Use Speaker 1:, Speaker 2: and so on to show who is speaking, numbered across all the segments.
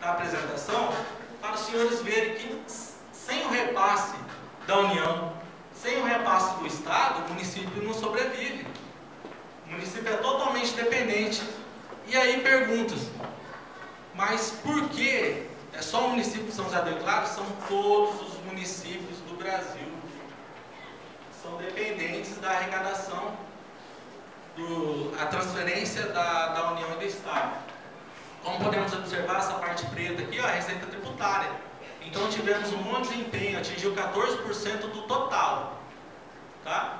Speaker 1: da apresentação, para os senhores verem que sem o repasse da União, sem o repasse do Estado, o município não sobrevive. O município é totalmente dependente. E aí perguntas, mas por que é só o município de São José do Rio Claro? São todos os municípios do Brasil. São dependentes da arrecadação, a transferência da União e do Estado. Como podemos observar, essa parte preta aqui, ó, a receita tributária. Então tivemos um bom desempenho, atingiu 14% do total. Tá?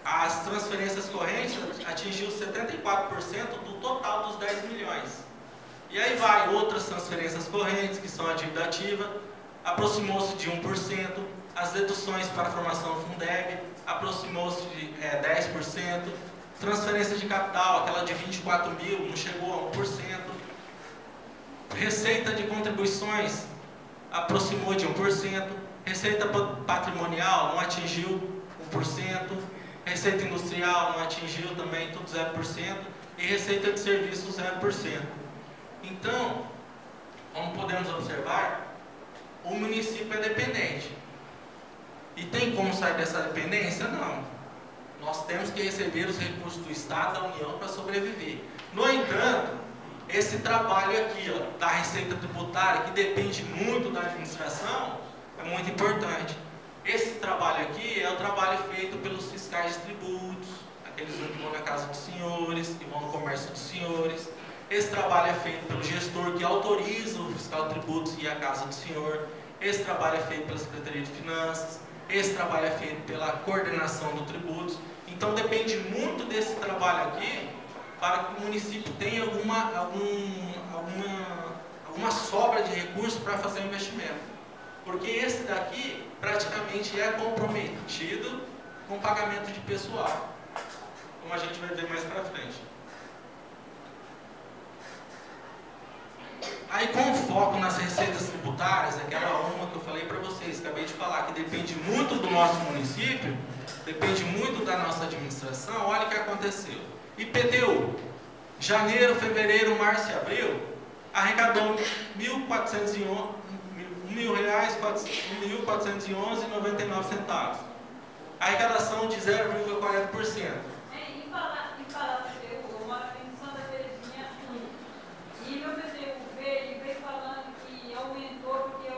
Speaker 1: As transferências correntes atingiu 74% do total dos 10 milhões. E aí vai outras transferências correntes, que são a dívida ativa, aproximou-se de 1%, as deduções para a formação Fundeb aproximou-se de 10%, transferência de capital, aquela de 24 mil, não chegou a 1%, receita de contribuições aproximou de 1%, receita patrimonial não atingiu 1%, receita industrial não atingiu também, tudo 0%, e receita de serviços 0%. Então, como podemos observar, o município é dependente. E tem como sair dessa dependência? Não. Nós temos que receber os recursos do Estado, da União, para sobreviver. No entanto, esse trabalho aqui, ó, da receita tributária, que depende muito da administração, é muito importante. Esse trabalho aqui é o trabalho feito pelos fiscais de tributos, aqueles que vão na casa dos senhores, que vão no comércio dos senhores. Esse trabalho é feito pelo gestor que autoriza o fiscal de tributos e a casa do senhor. Esse trabalho é feito pela Secretaria de Finanças. Esse trabalho é feito pela coordenação do tributos. Então depende muito desse trabalho aqui para que o município tenha alguma sobra de recursos para fazer o investimento. Porque esse daqui praticamente é comprometido com pagamento de pessoal, como a gente vai ver mais para frente. Aí, com foco nas receitas tributárias, aquela uma que eu falei para vocês, acabei de falar, que depende muito do nosso município, depende muito da nossa administração. Olha o que aconteceu. IPTU, janeiro, fevereiro, março e abril, arrecadou R$ 1.411,99. Arrecadação de 0,40%.
Speaker 2: Em falar PTU, eu moro em Santa Terezinha 1. E meu PTU veio falando que aumentou porque a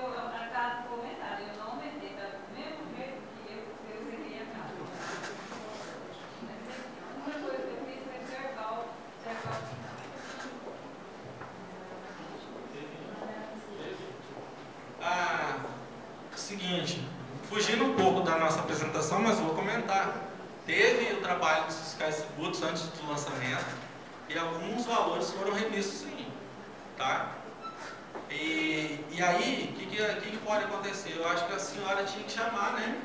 Speaker 2: casa foi aumentada. Eu não aumentei, tá? Do mesmo jeito que eu peguei a casa. Uma coisa que eu fiz foi cercar o
Speaker 1: seguinte, fugindo um pouco da nossa apresentação, mas vou comentar. Teve o trabalho dos fiscais de tributos antes do lançamento e alguns valores foram revistos sim, tá? E aí, o que pode acontecer? Eu acho que a senhora tinha que chamar, né?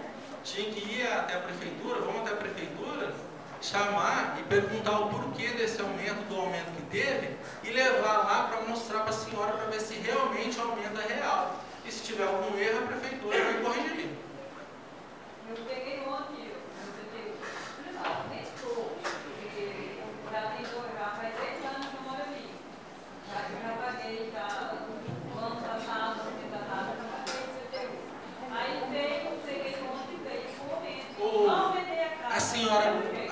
Speaker 1: Tinha que ir até a prefeitura, vamos até a prefeitura, chamar e perguntar o porquê desse aumento, do aumento que teve, e levar lá para mostrar para a senhora, para ver se realmente o aumento é real. E se tiver algum erro, a prefeitura vai corrigir.
Speaker 2: Eu peguei ontem, nem estou, porque já tem já faz 10 anos que eu moro ali. Já paguei, já o ano passado, já paguei o PTU. Aí peguei ontem, veio o aumento. Não aumentei a casa.
Speaker 1: A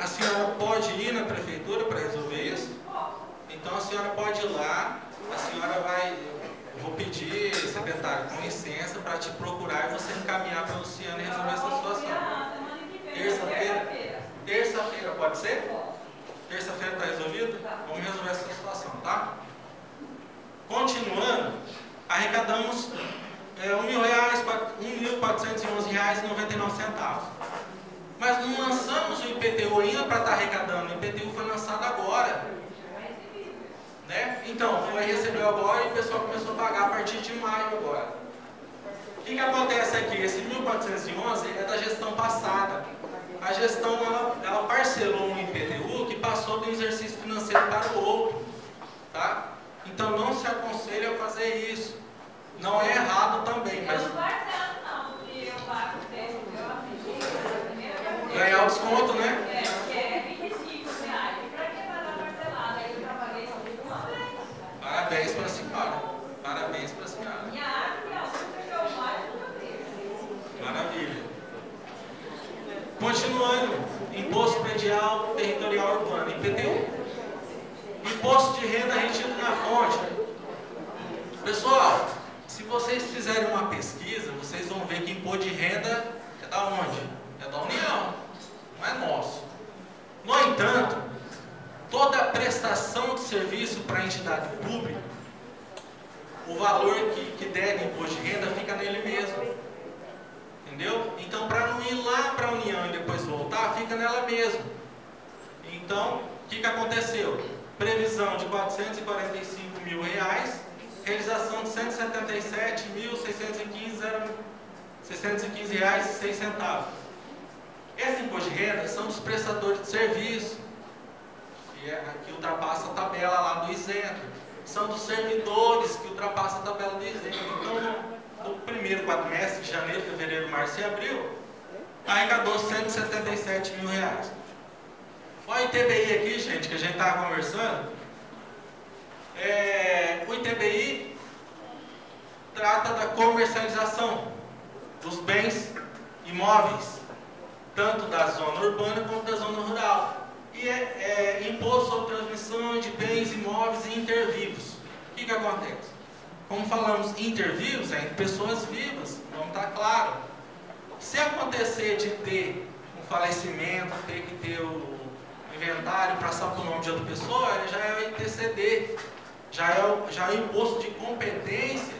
Speaker 1: senhora pode ir na prefeitura para resolver isso? Então a senhora pode ir lá, a senhora vai. Eu vou pedir, secretário, com licença, para te procurar e você encaminhar para a Luciana e resolver essa situação. Terça-feira, pode ser? Terça-feira está resolvido? Vamos resolver essa situação, tá? Continuando, arrecadamos R$ 1.411,99. Mas não lançamos o IPTU ainda para estar arrecadando. O IPTU foi lançado agora. Né? Então, foi recebeu agora e o pessoal começou a pagar a partir de maio agora. O que acontece aqui? Esse 1.411 é da gestão passada. A gestão, ela parcelou um IPTU que passou de um exercício financeiro para o outro. Tá? Então, não se aconselha a fazer isso. Não é errado também, mas...
Speaker 2: Eu não parcelo não, porque eu pago o tempo, eu aprendi.
Speaker 1: Ganhar o desconto, né?
Speaker 2: Que é R$ 25. E para que pagar parcelado? Aí eu trabalhei só uma vez.
Speaker 1: Parabéns para a senhora. Parabéns para a senhora. Imposto Predial Territorial Urbano, IPTU. Imposto de renda retido na fonte. Pessoal, se vocês fizerem uma pesquisa, vocês vão ver que imposto de renda é da onde? É da União, não é nosso. No entanto, toda prestação de serviço para a entidade pública, o valor que der de imposto de renda fica nele mesmo. Entendeu? Então, para não ir lá para a União e depois voltar, fica nela mesmo. Então, o que aconteceu? Previsão de R$ 445 mil, realização de R$ 177.615,06. Esse imposto de renda são dos prestadores de serviço, que ultrapassa a tabela lá do isento. São dos servidores que ultrapassa a tabela do isento. Então, no primeiro quadrimestre, de janeiro, fevereiro, março e abril, arrecadou R$ 177 mil. Olha o ITBI aqui, gente, que a gente estava conversando. O ITBI trata da comercialização dos bens imóveis, tanto da zona urbana quanto da zona rural. E é imposto sobre transmissão de bens imóveis e intervivos. O que acontece? Como falamos intervivos, é entre pessoas vivas, vamos estar claro. Se acontecer de ter um falecimento, ter que ter o inventário passar para o nome de outra pessoa, ele já é o ITCD, já é o imposto de competência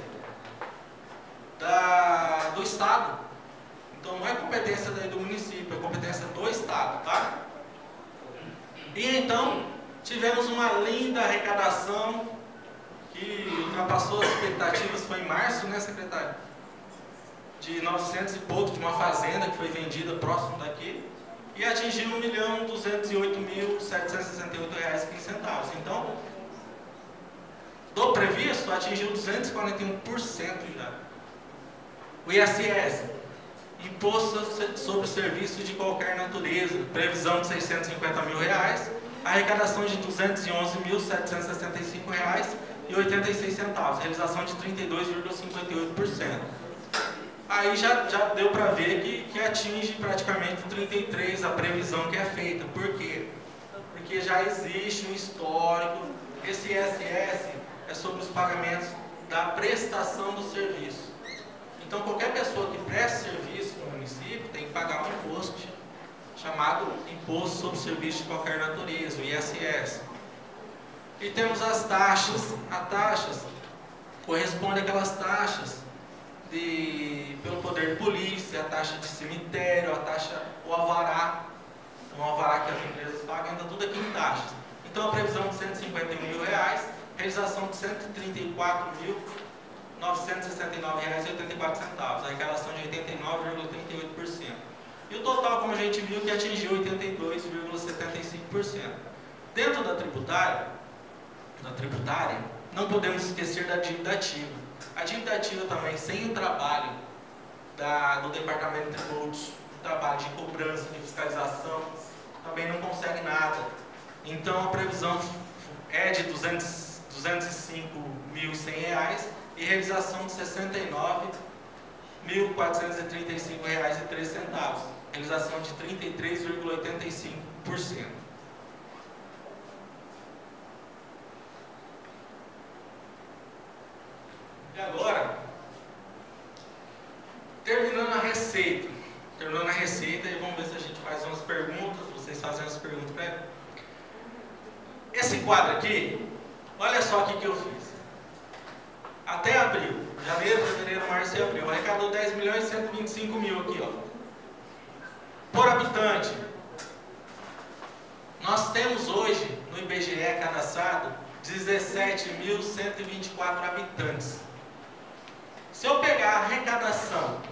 Speaker 1: do Estado. Então não é competência daí do município, é competência do Estado, tá? E então tivemos uma linda arrecadação que ultrapassou as expectativas, foi em março, né, secretário? De 900 e pouco, de uma fazenda que foi vendida próximo daqui, e atingiu R$ 1.208.768,15. Então, do previsto, atingiu 241% já. O ISS, Imposto sobre Serviços de Qualquer Natureza, previsão de R$ 650 mil, arrecadação de R$ 211.765,86, realização de 32,58%. Aí já deu para ver que atinge praticamente 33% a previsão que é feita. Por quê? Porque já existe um histórico. Esse ISS é sobre os pagamentos da prestação do serviço. Então, qualquer pessoa que presta serviço no município tem que pagar um imposto chamado Imposto sobre Serviço de Qualquer Natureza, o ISS. E temos as taxas. As taxas correspondem àquelas taxas pelo poder de polícia, a taxa de cemitério, a taxa, o alvará. Então, o alvará que as empresas pagam, entra tudo aqui em taxas. Então, a previsão de R$ 151 mil, realização de R$ 134.969,84, arrecadação de 89,38%. E o total, como a gente viu, que atingiu 82,75%. Dentro da tributária, não podemos esquecer da dívida ativa. A dívida ativa também, sem o trabalho do Departamento de Tributos, o trabalho de cobrança, de fiscalização, também não consegue nada. Então, a previsão é de R$ 205.100 e realização de R$ 69.435,03, realização de 33,85%. E agora, terminando a receita, e vamos ver se a gente faz umas perguntas, vocês fazem umas perguntas para ele. Esse quadro aqui, olha só o que eu fiz. Até abril, janeiro, fevereiro, março e abril, arrecadou 10.125.000 aqui, ó. Por habitante, nós temos hoje no IBGE cadastrado 17.124 habitantes. Se eu pegar a arrecadação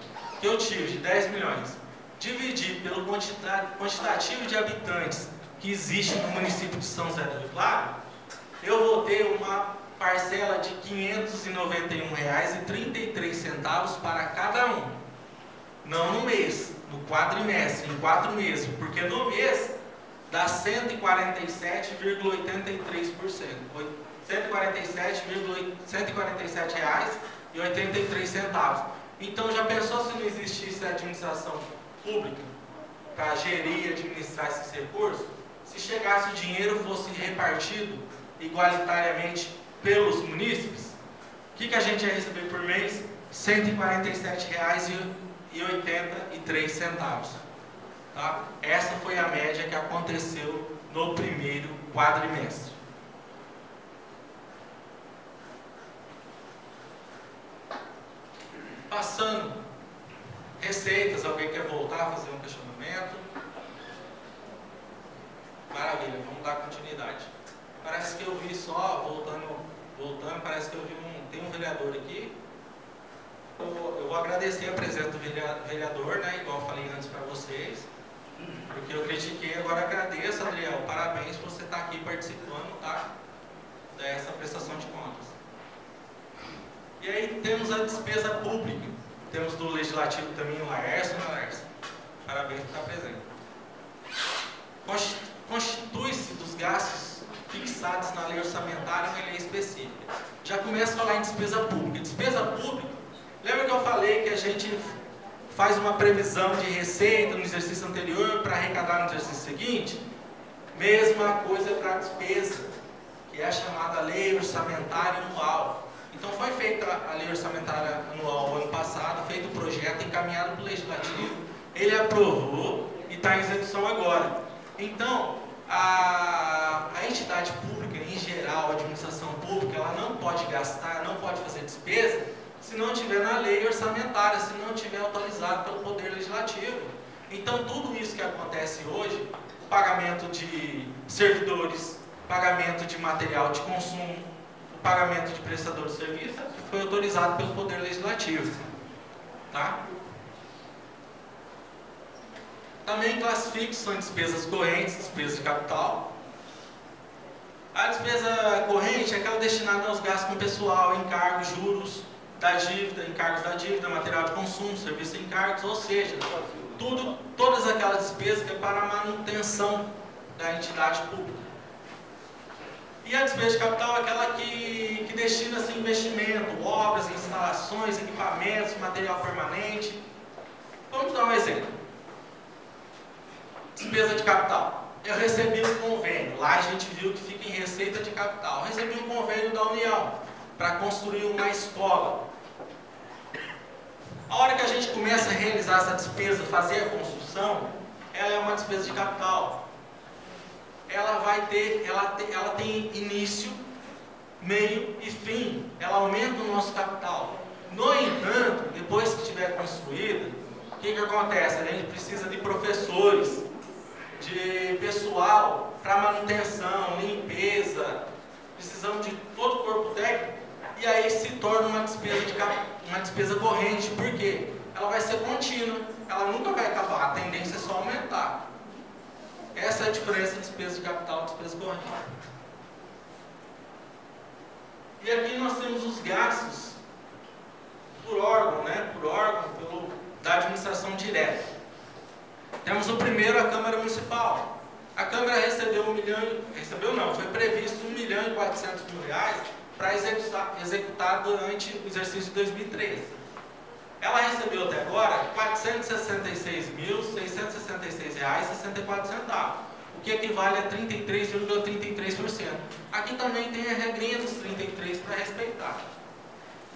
Speaker 1: que eu tive de 10 milhões, dividir pelo quantitativo de habitantes que existe no município de São José do Rio Claro, eu vou ter uma parcela de R$ 591,33 para cada um. Não no mês, no quadrimestre, em 4 meses, porque no mês dá 147,83%. R$147,83. Então, já pensou se não existisse a administração pública para gerir e administrar esses recursos, se chegasse o dinheiro fosse repartido igualitariamente pelos munícipes, o que a gente ia receber por mês? R$ 147,83. Tá? Essa foi a média que aconteceu no primeiro quadrimestre. Passando, receitas, alguém quer voltar a fazer um questionamento? Maravilha, vamos dar continuidade. Parece que eu vi só, voltando, parece que eu vi tem um vereador aqui. Eu vou agradecer a presença do vereador, né, igual eu falei antes para vocês, porque eu critiquei, agora agradeço, Adriel, parabéns por você estar aqui participando, tá, dessa prestação de contas. E aí temos a despesa pública, temos do Legislativo também o Laércio, né, Laércio? Parabéns por estar presente. Constitui-se dos gastos fixados na lei orçamentária e na lei específica. Já começa a falar em despesa pública. Despesa pública, lembra que eu falei que a gente faz uma previsão de receita no exercício anterior para arrecadar no exercício seguinte? Mesma coisa para a despesa, que é a chamada lei orçamentária anual. Então foi feita a lei orçamentária anual ano passado, feito o projeto, encaminhado para o Legislativo, ele aprovou e está em execução agora. Então, a entidade pública, em geral, a administração pública, ela não pode gastar, não pode fazer despesa, se não tiver na lei orçamentária, se não tiver autorizado pelo Poder Legislativo. Então, tudo isso que acontece hoje, pagamento de servidores, pagamento de material de consumo, o pagamento de prestador de serviço, foi autorizado pelo Poder Legislativo. Tá? Também classifico, são despesas correntes, despesas de capital. A despesa corrente é aquela destinada aos gastos com pessoal, encargos, juros da dívida, encargos da dívida, material de consumo, serviço de encargos, ou seja, todas aquelas despesas que é para a manutenção da entidade pública. E a despesa de capital é aquela que destina-se a investimento, obras, instalações, equipamentos, material permanente. Vamos dar um exemplo. Despesa de capital. Eu recebi um convênio, lá a gente viu que fica em receita de capital. Eu recebi um convênio da União para construir uma escola. A hora que a gente começa a realizar essa despesa, fazer a construção, ela é uma despesa de capital. Ela tem início, meio e fim. Ela aumenta o nosso capital. No entanto, depois que estiver construída, o que acontece? A gente precisa de professores, de pessoal para manutenção, limpeza, precisamos de todo o corpo técnico, e aí se torna uma despesa corrente. Por quê? Ela vai ser contínua, ela nunca vai acabar, a tendência é só aumentar. Essa é a diferença de despesa de capital e despesa corrente. E aqui nós temos os gastos por órgão, né? Da administração direta. Temos o primeiro, a Câmara Municipal. A Câmara recebeu foi previsto R$1.400.000 para executar durante o exercício de 2013. Ela recebeu até agora R$466.666,64, o que equivale a 33,33%. Aqui também tem a regrinha dos 33 para respeitar.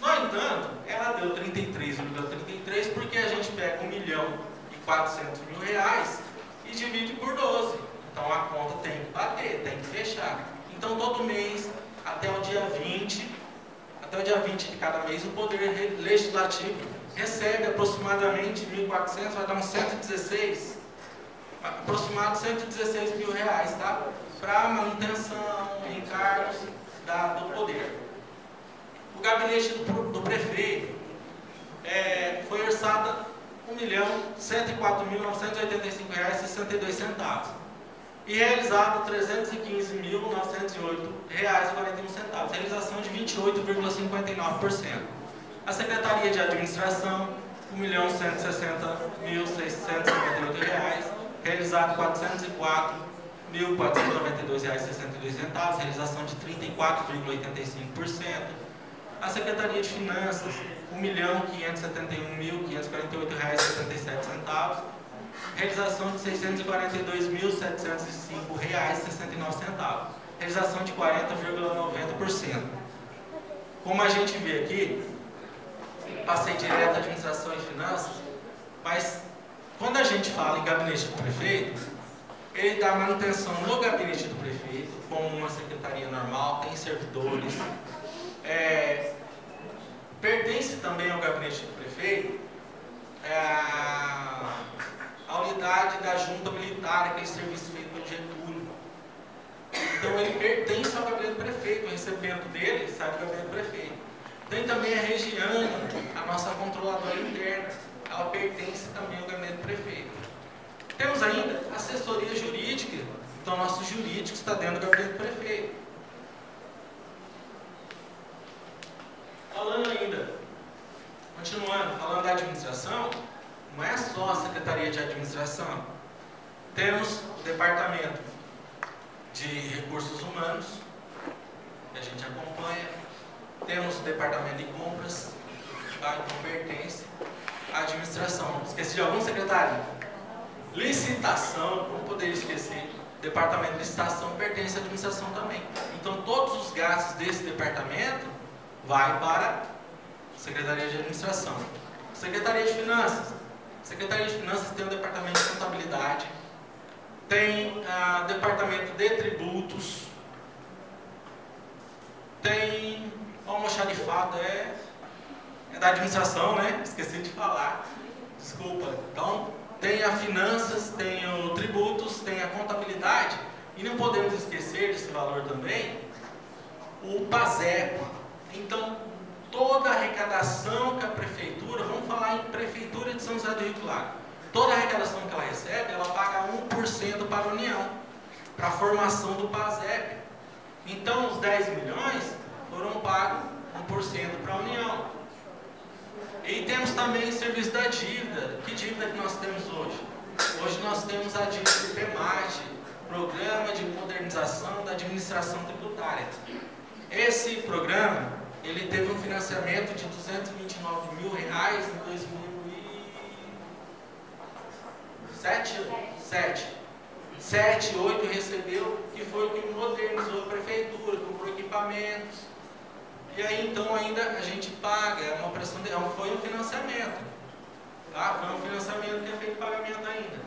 Speaker 1: No entanto, ela deu 33,33 porque a gente pega R$1.400.000 e divide por 12. Então a conta tem que bater, tem que fechar. Então todo mês, até o dia 20 de cada mês, o Poder Legislativo recebe aproximadamente 1.400, vai dar uns 116, aproximadamente R$116.000, tá? Para manutenção, encargos do Poder. O gabinete do prefeito foi orçado R$1.104.985,62 e realizado R$315.908,41, realização de 28,59%. A Secretaria de Administração, R$1.160.658, realizado R$404.492,62, realização de 34,85%. A Secretaria de Finanças, R$1.571.548,77, Realização de R$ 642.705,69. Realização de 40,90%. Como a gente vê aqui, passei direto à administração e finanças, mas quando a gente fala em gabinete do prefeito, ele dá manutenção no gabinete do prefeito, como uma secretaria normal, tem servidores, pertence também ao gabinete do prefeito a unidade da junta militar, aquele serviço feito pelo Getúlio. Então ele pertence ao gabinete do prefeito, o recebimento dele sai do gabinete do prefeito. Tem também a Regiane, a nossa controladora interna, ela pertence também ao gabinete do prefeito. Temos ainda assessoria jurídica, então nosso jurídico está dentro do gabinete do prefeito. Falando ainda, continuando, falando da administração, não é só a Secretaria de Administração. Temos o Departamento de Recursos Humanos, que a gente acompanha. Temos o Departamento de Compras, tá? Então pertence à administração. Esqueci de algum, secretário? Licitação, não poderia esquecer. Departamento de licitação pertence à administração também. Então todos os gastos desse departamento vai para a Secretaria de Administração. Secretaria de Finanças. Secretaria de Finanças tem o Departamento de Contabilidade, tem o Departamento de Tributos, tem o almoxarifado, é da administração, né? Esqueci de falar, desculpa. Então, tem a Finanças, tem o Tributos, tem a Contabilidade, e não podemos esquecer desse valor também, o PASEP. Então, toda a arrecadação que a prefeitura, vamos falar em prefeitura de São José do Rio Claro, toda a arrecadação que ela recebe, ela paga 1% para a União, para a formação do PASEP. Então, os 10 milhões foram pagos 1% para a União. E temos também o serviço da dívida. Que dívida que nós temos hoje? Hoje nós temos a dívida do PEMAT, Programa de Modernização da Administração Tributária. Esse programa, ele teve um financiamento de R$ 229 mil em 2007, 8 recebeu, que foi o que modernizou a prefeitura, comprou equipamentos. E aí então ainda a gente paga, é uma pressão de, foi um financiamento. Tá? Foi um financiamento que é feito pagamento ainda.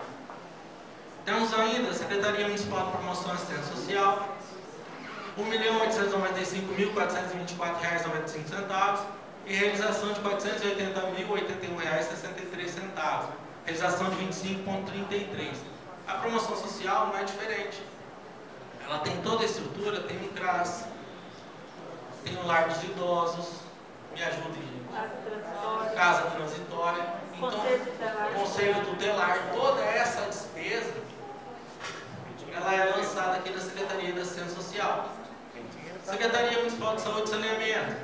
Speaker 1: Temos ainda a Secretaria Municipal de Promoção e Assistência Social, R$ 1.895.424,95 e realização de R$ 480.081,63. Realização de 25,33. A promoção social não é diferente. Ela tem toda a estrutura, tem um CRAS, tem o lar dos idosos, me ajudem, gente. Casa transitória. Então, conselho tutelar, toda essa despesa, ela é lançada aqui na Secretaria da Assistência Social. Secretaria Municipal de Saúde e Saneamento,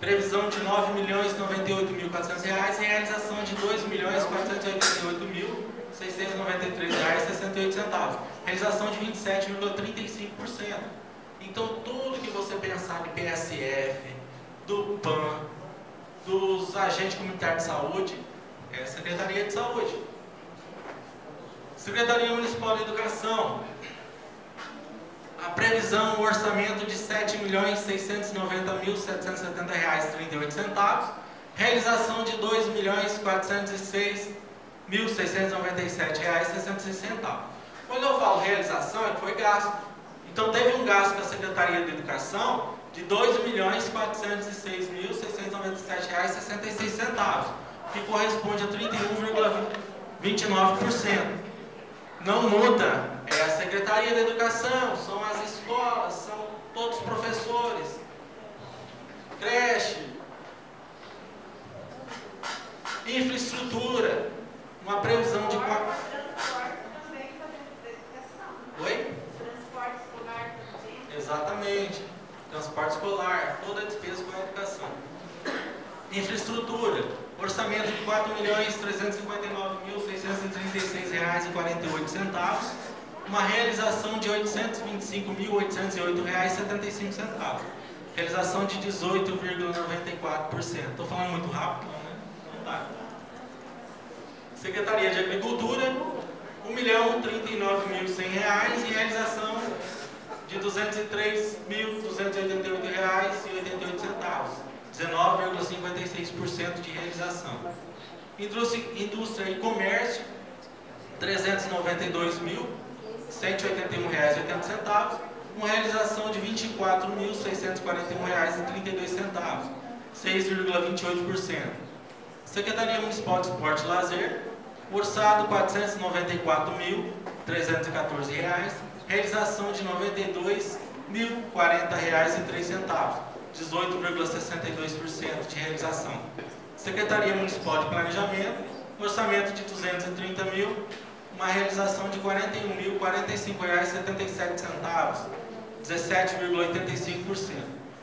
Speaker 1: previsão de R$ 9.098.400 e realização de R$ 2.488.693,68. Realização de 27,35%. Então, tudo que você pensar de PSF, do PAN, dos agentes comunitários de saúde, é a Secretaria de Saúde. Secretaria Municipal de Educação, a previsão, o orçamento de R$ 7.690.770,38, realização de R$ 2.406.697,66. Quando eu falo realização, é que foi gasto. Então teve um gasto da Secretaria de Educação de R$ 2.406.697,66, que corresponde a 31,29%. Não muda, é a Secretaria de Educação, são as escolas, são todos os professores, creche, infraestrutura, uma previsão de... Oi?
Speaker 2: Transporte escolar também.
Speaker 1: Exatamente, transporte escolar, toda a despesa com a educação. Infraestrutura, orçamento de R$ 4.359.636,48, uma realização de R$ 825.808,75. Realização de 18,94%. Estou falando muito rápido, né? Não dá. Secretaria de Agricultura, R$ 1.039.100 e realização de R$ 203.288,88, 19,56% de realização. Indústria e Comércio, R$ 392.181,80, uma realização de R$ 24.641,32, 6,28%. Secretaria Municipal de Esporte e Lazer, orçado R$ 494.314, realização de R$ 92.040,03, 18,62% de realização. Secretaria Municipal de Planejamento, orçamento de R$ 230 mil, uma realização de R$ 41.045,77, 17,85%.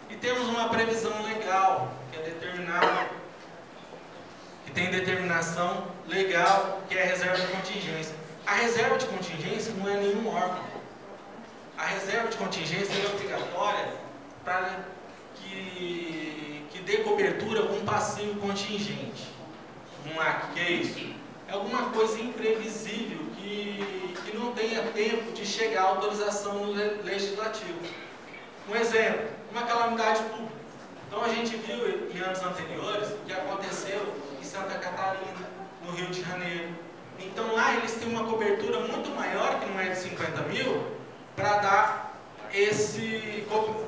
Speaker 1: E temos uma previsão legal, que é determinada, que tem determinação legal, que é a reserva de contingência. A reserva de contingência não é nenhum órgão. A reserva de contingência é obrigatória para que dê cobertura com passivo contingente. Vamos lá, o que é isso? É alguma coisa imprevisível que não tenha tempo de chegar à autorização no legislativo. Um exemplo, uma calamidade pública. Então a gente viu em anos anteriores o que aconteceu em Santa Catarina, no Rio de Janeiro. Então lá eles têm uma cobertura muito maior, que não é de 50 mil, para dar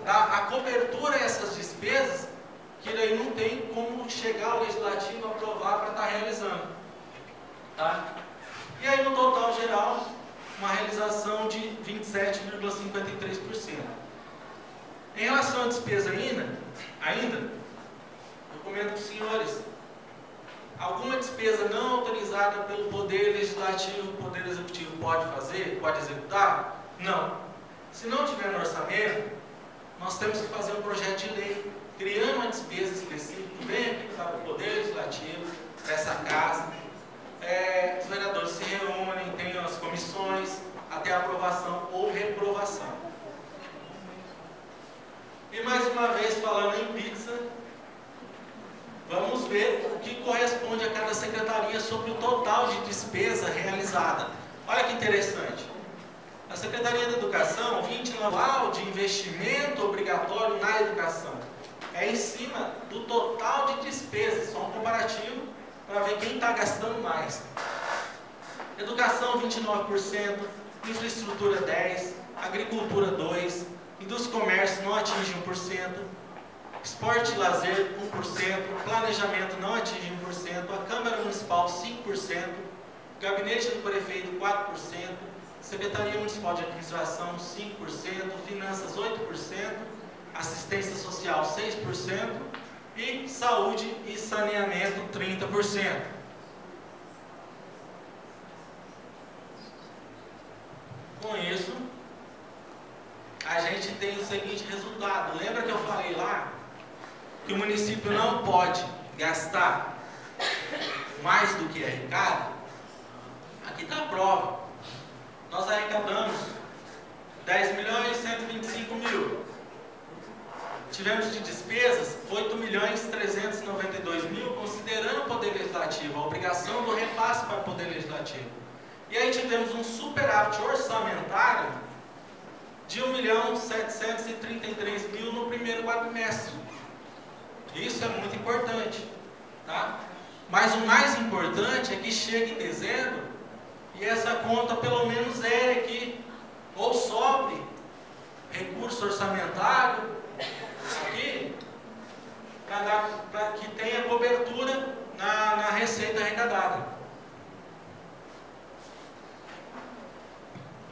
Speaker 1: a cobertura a essas despesas, que daí não tem como chegar ao legislativo a aprovar para estar realizando. Tá? E aí no total geral, uma realização de 27,53%. Em relação à despesa ainda, eu comento para os senhores, alguma despesa não autorizada pelo Poder Legislativo, o Poder Executivo pode fazer, pode executar? Não. Se não tiver no orçamento, nós temos que fazer um projeto de lei, criando uma despesa específica, vem aqui para o Poder Legislativo, para essa casa, os vereadores se reúnem, tem as comissões, até aprovação ou reprovação. E mais uma vez, falando em pizza, vamos ver o que corresponde a cada secretaria sobre o total de despesa realizada. Olha que interessante. A Secretaria da Educação, 20 anual de investimento obrigatório na educação. É em cima do total de despesas, só um comparativo para ver quem está gastando mais. Educação 29%, infraestrutura 10%, agricultura 2%, indústria e comércio não atinge 1%, esporte e lazer 1%, planejamento não atinge 1%, a Câmara Municipal 5%, gabinete do prefeito 4%, Secretaria Municipal de Administração 5%, finanças 8%, assistência social 6% e saúde e saneamento 30%. Com isso, a gente tem o seguinte resultado. Lembra que eu falei lá que o município não pode gastar mais do que arrecada? Aqui está a prova. Nós arrecadamos 10.125.000. Tivemos de despesas 8.392.000, considerando o Poder Legislativo, a obrigação do repasse para o Poder Legislativo. E aí tivemos um superávit orçamentário de 1.733.000 no primeiro quadrimestre. Isso é muito importante, tá? Mas o mais importante é que chega em dezembro e essa conta pelo menos aqui, ou sobre recurso orçamentário aqui, para que tenha cobertura na receita arrecadada.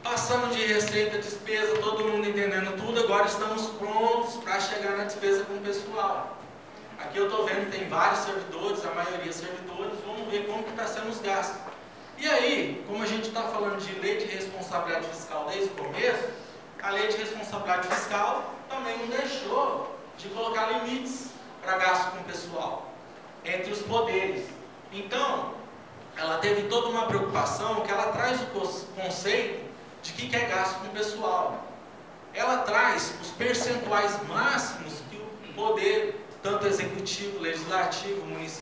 Speaker 1: Passando de receita, despesa, todo mundo entendendo tudo, agora estamos prontos para chegar na despesa com o pessoal. Aqui eu estou vendo que tem vários servidores, a maioria servidores, vamos ver como que está sendo os gastos. E aí, como a gente está falando de lei de responsabilidade fiscal desde o começo, a lei de responsabilidade fiscal também não deixou de colocar limites para gasto com o pessoal, entre os poderes. Então, ela teve toda uma preocupação, que ela traz o conceito de que é gasto com o pessoal. Ela traz os percentuais máximos que o poder, tanto executivo, legislativo, municipal,